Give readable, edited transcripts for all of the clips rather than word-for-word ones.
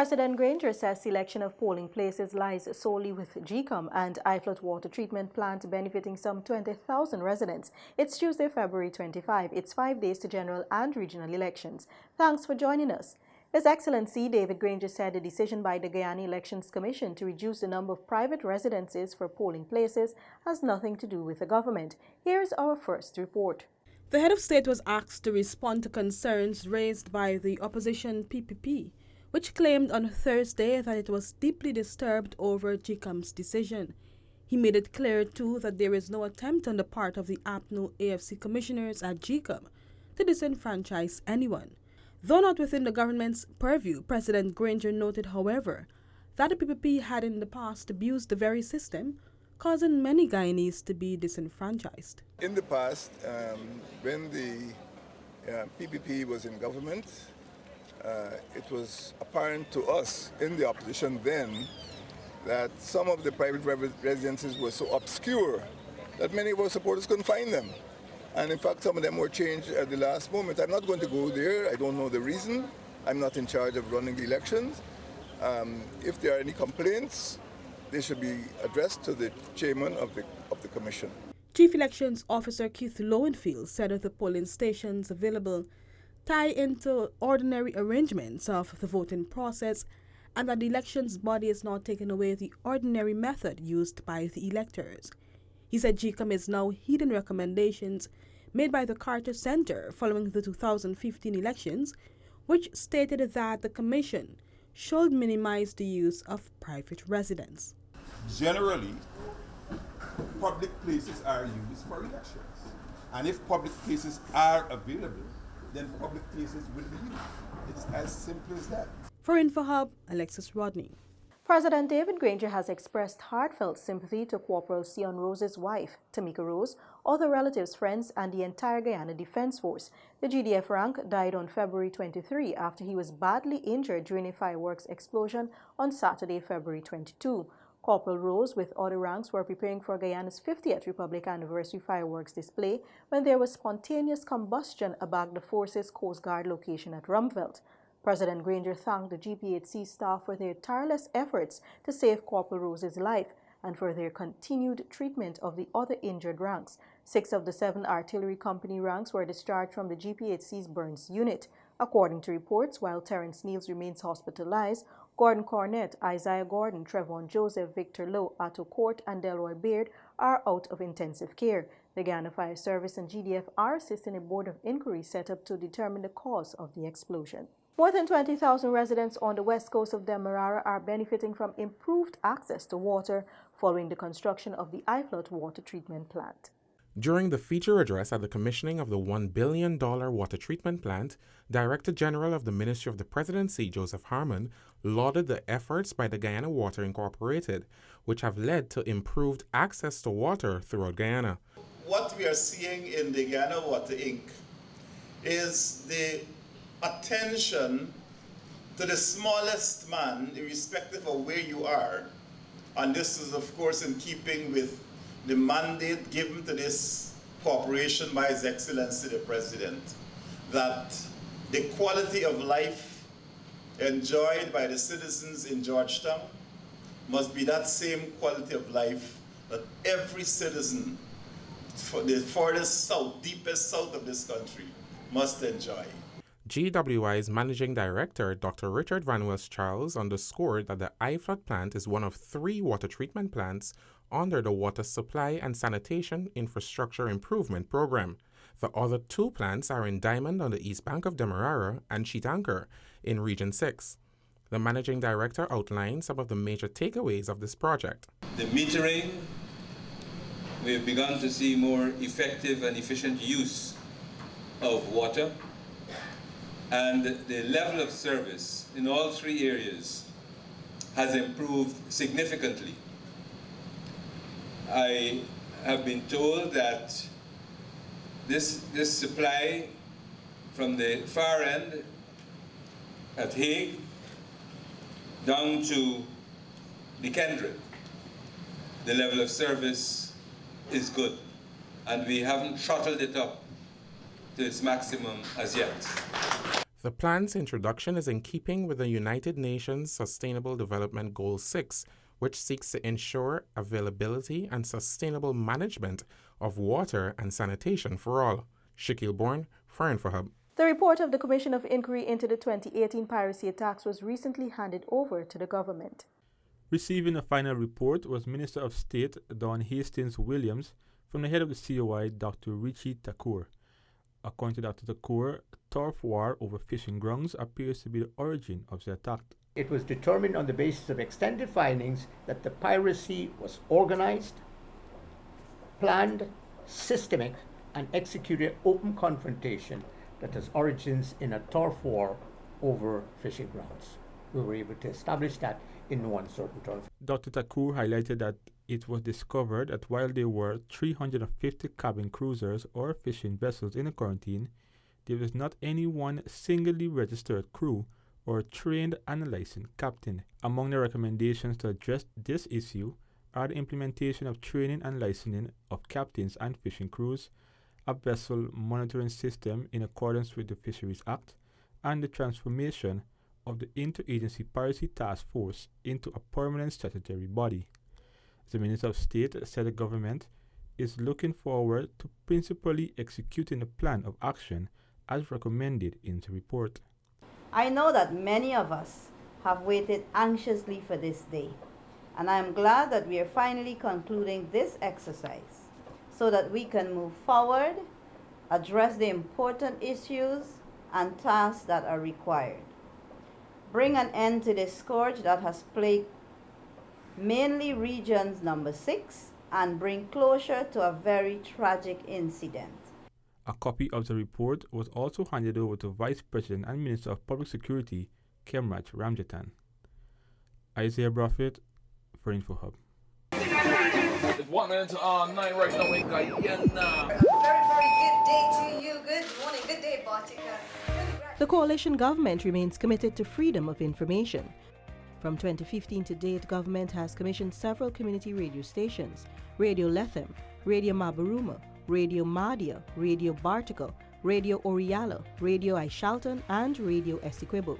President Granger says selection of polling places lies solely with GCOM and IFLOT water treatment plant benefiting some 20,000 residents. It's Tuesday, February 25. It's 5 days to general and regional elections. Thanks for joining us. His Excellency David Granger said the decision by the Guyana Elections Commission to reduce the number of private residences for polling places has nothing to do with the government. Here's our first report. The head of state was asked to respond to concerns raised by the opposition PPP, which claimed on Thursday that it was deeply disturbed over GCOM's decision. He made it clear, too, that there is no attempt on the part of the APNU AFC commissioners at GCOM to disenfranchise anyone. Though not within the government's purview, President Granger noted, however, that the PPP had in the past abused the very system, causing many Guyanese to be disenfranchised. In the past, when the PPP was in government, it was apparent to us in the opposition then that some of the private residences were so obscure that many of our supporters couldn't find them. And in fact, some of them were changed at the last moment. I'm not going to go there. I don't know the reason. I'm not in charge of running the elections. If there are any complaints, they should be addressed to the chairman of the commission. Chief Elections Officer Keith Lowenfield said that the polling stations available tie into ordinary arrangements of the voting process and that the elections body is not taking away the ordinary method used by the electors. He said GCOM is now heeding recommendations made by the Carter Center following the 2015 elections, which stated that the commission should minimize the use of private residence. Generally, public places are used for elections. And if public places are available, then public places will be used. It's as simple as that. For InfoHub, Alexis Rodney. President David Granger has expressed heartfelt sympathy to Corporal Sion Rose's wife, Tamika Rose, other relatives, friends, and the entire Guyana Defense Force. The GDF rank died on February 23 after he was badly injured during a fireworks explosion on Saturday, February 22. Corporal Rose, with other ranks, were preparing for Guyana's 50th Republic Anniversary fireworks display when there was spontaneous combustion about the force's Coast Guard location at Rumveld. President Granger thanked the GPHC staff for their tireless efforts to save Corporal Rose's life and for their continued treatment of the other injured ranks. 6 of the 7 artillery company ranks were discharged from the GPHC's Burns unit. According to reports, while Terrence Niels remains hospitalized, Gordon Cornett, Isaiah Gordon, Trevon Joseph, Victor Lowe, Otto Court, and Delroy Beard are out of intensive care. The Guyana Fire Service and GDF are assisting a board of inquiry set up to determine the cause of the explosion. More than 20,000 residents on the west coast of Demerara are benefiting from improved access to water following the construction of the IFLOT water treatment plant. During the feature address at the commissioning of the $1 billion water treatment plant, Director General of the Ministry of the Presidency, Joseph Harmon, lauded the efforts by the Guyana Water Incorporated, which have led to improved access to water throughout Guyana. What we are seeing in the Guyana Water Inc. is the attention to the smallest man, irrespective of where you are. And this is, of course, in keeping with the mandate given to this corporation by His Excellency the President, that the quality of life enjoyed by the citizens in Georgetown must be that same quality of life that every citizen for the farthest south, deepest south of this country must enjoy. GWI's Managing Director, Dr. Richard Van Wels-Charles, underscored that the IFLOT plant is one of 3 water treatment plants under the Water Supply and Sanitation Infrastructure Improvement Program. The other 2 plants are in Diamond on the east bank of Demerara and Cheetanker in Region 6. The Managing Director outlined some of the major takeaways of this project. The metering, we have begun to see more effective and efficient use of water, and the level of service in all 3 areas has improved significantly. I have been told that this supply from the far end at Hague down to the Kendrick, the level of service is good, and we haven't throttled it up to its maximum as yet. The plan's introduction is in keeping with the United Nations Sustainable Development Goal 6, which seeks to ensure availability and sustainable management of water and sanitation for all. Shaquille Bourne for InfoHub. The report of the Commission of Inquiry into the 2018 piracy attacks was recently handed over to the government. Receiving a final report was Minister of State Dawn Hastings-Williams from the head of the COI, Dr. Richie Thakur. According to Dr. Thakur, turf war over fishing grounds appears to be the origin of the attack. It was determined on the basis of extended findings that the piracy was organized, planned, systemic, and executed open confrontation that has origins in a turf war over fishing grounds. We were able to establish that in no uncertain terms. Dr. Thakur highlighted that it was discovered that while there were 350 cabin cruisers or fishing vessels in the quarantine, there was not any one singly registered crew or trained and licensed captain. Among the recommendations to address this issue are the implementation of training and licensing of captains and fishing crews, a vessel monitoring system in accordance with the Fisheries Act, and the transformation of the Interagency Piracy Task Force into a permanent statutory body. The Minister of State said the government is looking forward to principally executing the plan of action as recommended in the report. I know that many of us have waited anxiously for this day, and I am glad that we are finally concluding this exercise so that we can move forward, address the important issues and tasks that are required, bring an end to the scourge that has plagued mainly regions number 6, and bring closure to a very tragic incident. A copy of the report was also handed over to Vice President and Minister of Public Security, Kemraj Ramjatan. Isaiah Braffett for InfoHub. It's 1 minute to 9 right now in Guyana. Very good day to you. Good morning. Good day, Bartika. The coalition government remains committed to freedom of information. From 2015 to date, government has commissioned several community radio stations: Radio Lethem, Radio Mabaruma, Radio Madia, Radio Bartika, Radio Oriala, Radio Aishalton, and Radio Essequibo.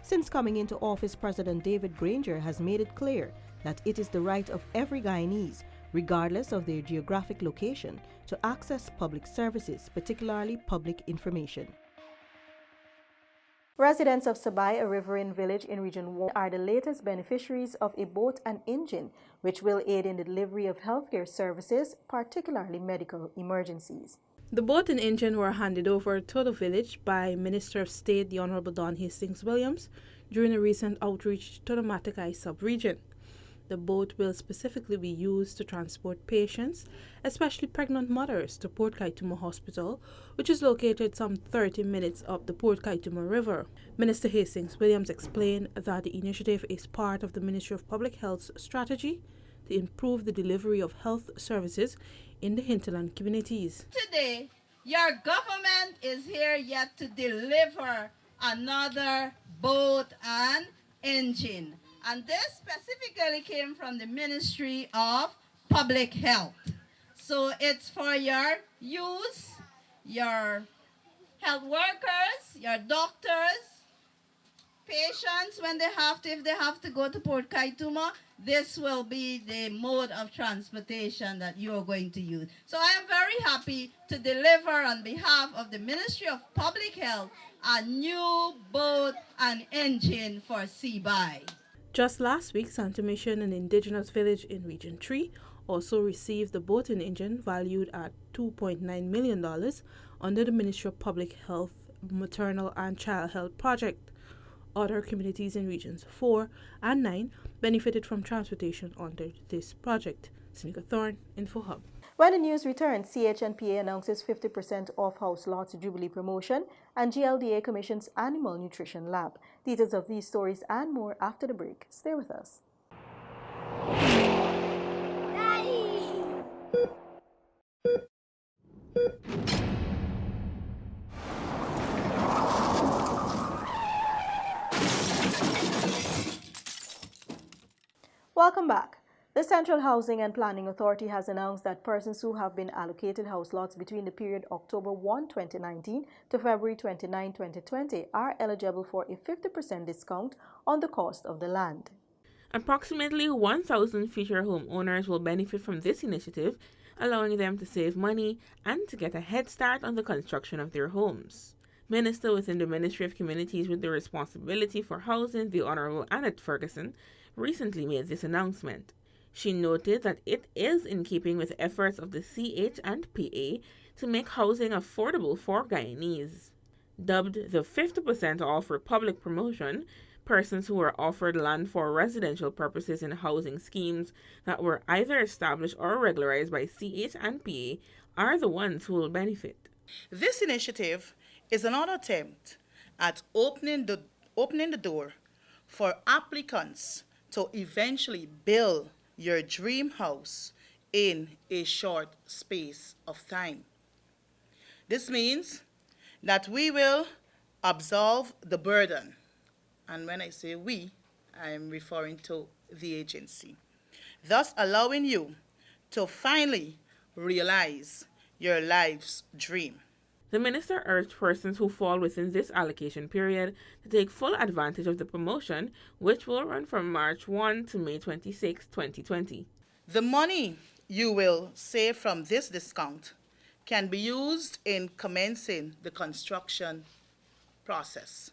Since coming into office, President David Granger has made it clear that it is the right of every Guyanese, regardless of their geographic location, to access public services, particularly public information. Residents of Sabai, a riverine village in Region 1, are the latest beneficiaries of a boat and engine, which will aid in the delivery of healthcare services, particularly medical emergencies. The boat and engine were handed over to the village by Minister of State the Honorable Dawn Hastings-Williams during a recent outreach to the Matakai sub-region. The boat will specifically be used to transport patients, especially pregnant mothers, to Port Kaituma Hospital, which is located some 30 minutes up the Port Kaituma River. Minister Hastings-Williams explained that the initiative is part of the Ministry of Public Health's strategy to improve the delivery of health services in the hinterland communities. Today, your government is here yet to deliver another boat and engine. And this specifically came from the Ministry of Public Health. So it's for your use, your health workers, your doctors, patients when if they have to go to Port Kaituma, this will be the mode of transportation that you are going to use. So I am very happy to deliver on behalf of the Ministry of Public Health a new boat and engine for Sabai. Just last week, Santa Mission, an indigenous village in Region 3, also received the boat and engine valued at $2.9 million under the Ministry of Public Health Maternal and Child Health Project. Other communities in Regions 4 and 9 benefited from transportation under this project. Seneca Thorne, InfoHub. When the news returns, CHNPA announces 50% off house lots Jubilee promotion, and GLDA commissions Animal Nutrition Lab. Details of these stories and more after the break. Stay with us. Daddy! Welcome back. The Central Housing and Planning Authority has announced that persons who have been allocated house lots between the period October 1, 2019 to February 29, 2020 are eligible for a 50% discount on the cost of the land. Approximately 1,000 future homeowners will benefit from this initiative, allowing them to save money and to get a head start on the construction of their homes. Minister within the Ministry of Communities with the responsibility for housing, the Honorable Annette Ferguson, recently made this announcement. She noted that it is in keeping with efforts of the CH and PA to make housing affordable for Guyanese. Dubbed the 50% off for public promotion, persons who were offered land for residential purposes in housing schemes that were either established or regularized by CH and PA are the ones who will benefit. This initiative is another attempt at opening the door for applicants to eventually build your dream house in a short space of time. This means that we will absolve the burden. And when I say we, I am referring to the agency, thus allowing you to finally realize your life's dream. The minister urged persons who fall within this allocation period to take full advantage of the promotion, which will run from March 1 to May 26, 2020. The money you will save from this discount can be used in commencing the construction process.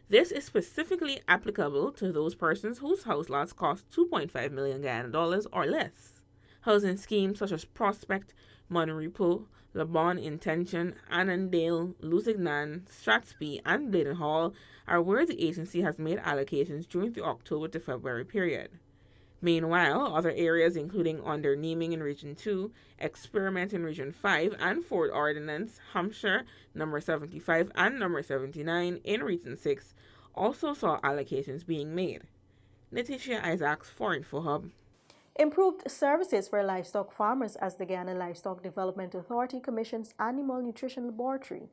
This is specifically applicable to those persons whose house lots cost $2.5 million Guyana dollars or less. Housing schemes such as Prospect, Monrepo, Le Bon Intention, Annandale, Lusignan, Strathspey, and Bladenhall are where the agency has made allocations during the October to February period. Meanwhile, other areas including Onderneming in Region 2, Experiment in Region 5, and Fort Ordnance, Hampshire, number 75 and number 79 in Region 6 also saw allocations being made. Letitia Isaacs for InfoHub. Improved services for livestock farmers as the Guyana Livestock Development Authority commissions Animal Nutrition Laboratory.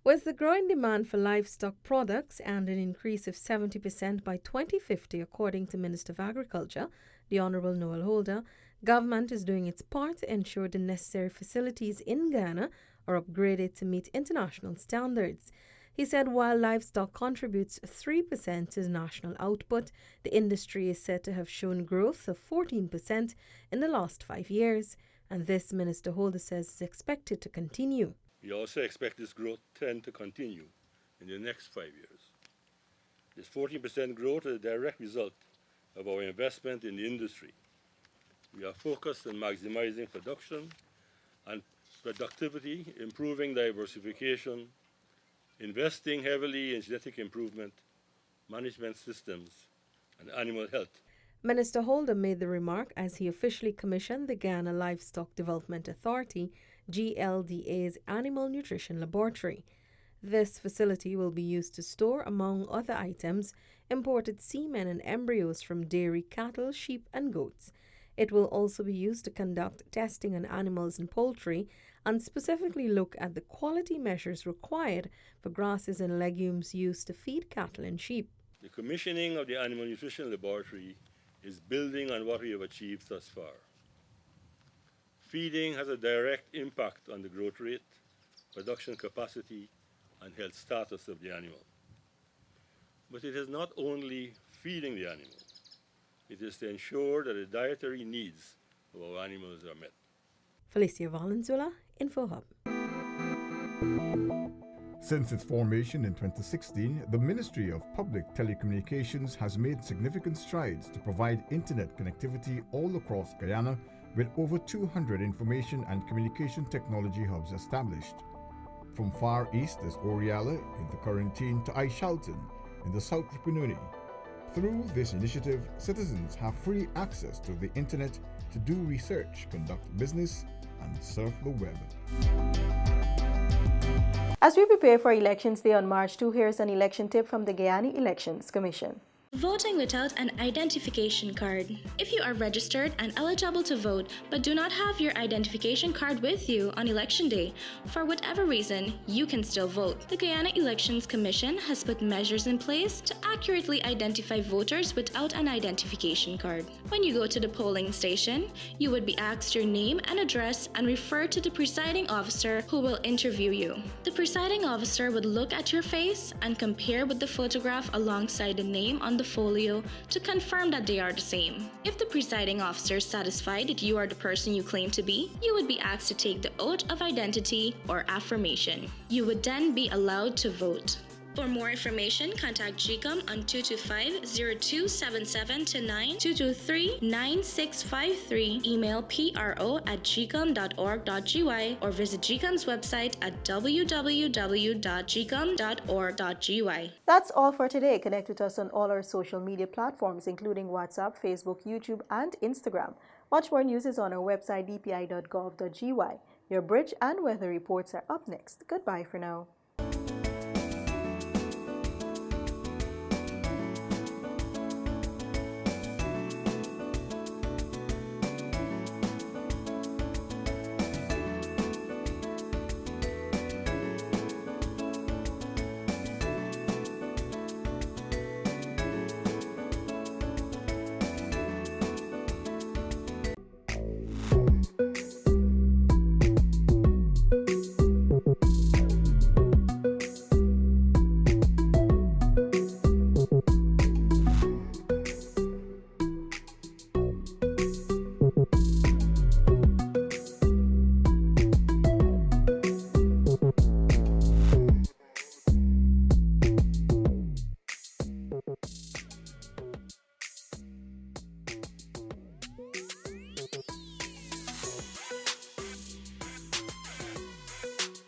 With the growing demand for livestock products and an increase of 70% by 2050, according to Minister of Agriculture, the Honourable Noel Holder, government is doing its part to ensure the necessary facilities in Guyana are upgraded to meet international standards. He said while livestock contributes 3% to the national output, the industry is said to have shown growth of 14% in the last 5 years, and this, Minister Holder says, is expected to continue. We also expect this growth trend to continue in the next 5 years. This 14% growth is a direct result of our investment in the industry. We are focused on maximizing production and productivity, improving diversification, investing heavily in genetic improvement, management systems, and animal health. Minister Holder made the remark as he officially commissioned the Guyana Livestock Development Authority, GLDA's Animal Nutrition Laboratory. This facility will be used to store, among other items, imported semen and embryos from dairy cattle, sheep, and goats. It will also be used to conduct testing on animals and poultry and specifically look at the quality measures required for grasses and legumes used to feed cattle and sheep. The commissioning of the Animal Nutrition Laboratory is building on what we have achieved thus far. Feeding has a direct impact on the growth rate, production capacity, and health status of the animal. But it is not only feeding the animal, it is to ensure that the dietary needs of our animals are met. Felicia Valenzuela, InfoHub. Since its formation in 2016, the Ministry of Public Telecommunications has made significant strides to provide internet connectivity all across Guyana, with over 200 information and communication technology hubs established. From far east as Oriala in the Quarantine to Aishalton in the South Ripponui. Through this initiative, citizens have free access to the internet to do research, conduct business, and surf the web. As we prepare for Elections Day on March 2, here's an election tip from the Guyana Elections Commission. Voting without an identification card. If you are registered and eligible to vote but do not have your identification card with you on election day, for whatever reason, you can still vote. The Guyana Elections Commission has put measures in place to accurately identify voters without an identification card. When you go to the polling station, you would be asked your name and address and referred to the presiding officer who will interview you. The presiding officer would look at your face and compare with the photograph alongside the name on the folio to confirm that they are the same. If the presiding officer is satisfied that you are the person you claim to be, you would be asked to take the oath of identity or affirmation. You would then be allowed to vote. For more information, contact GCOM on 225-0277 to 223-9653, email pro@gcom.org.gy, or visit GCOM's website at www.gcom.org.gy. That's all for today. Connect with us on all our social media platforms, including WhatsApp, Facebook, YouTube, and Instagram. Much more news is on our website, dpi.gov.gy. Your bridge and weather reports are up next. Goodbye for now.